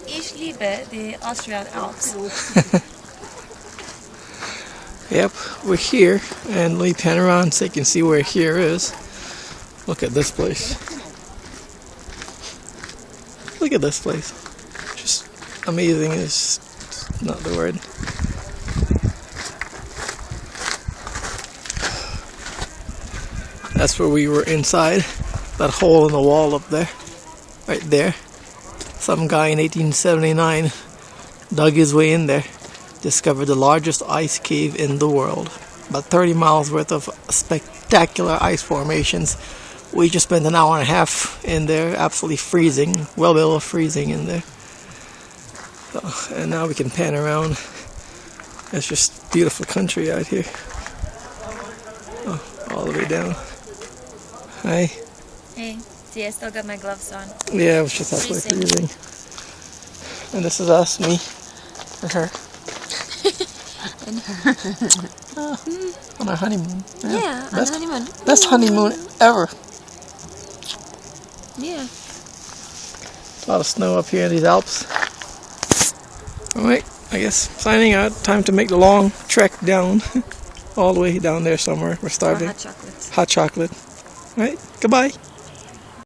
Ich liebe the Austrian Alps. Yep, we're here, and let me pan around so you can see where here is. Look at this place. Look at this place. Just amazing is not the word. That's where we were inside. That hole in the wall up there. Right there. Some guy in 1879 dug his way in there. Discovered the largest ice cave in the world. About 30 miles worth of spectacular ice formations. We just spent an hour and a half in there, absolutely freezing, well below freezing in there. So, and now we can pan around. It's just beautiful country out here. Oh, all the way down. Hi. Hey, see, I still got my gloves on. Yeah, it was just absolutely freezing. And this is us, me, and her. And her. On our honeymoon. Yeah, on the honeymoon. Best honeymoon ever. Yeah. A lot of snow up here in these Alps. Alright, I guess signing out. Time to make the long trek down. All the way down there somewhere. We're starving. Hot chocolate. Hot chocolate. Alright, goodbye.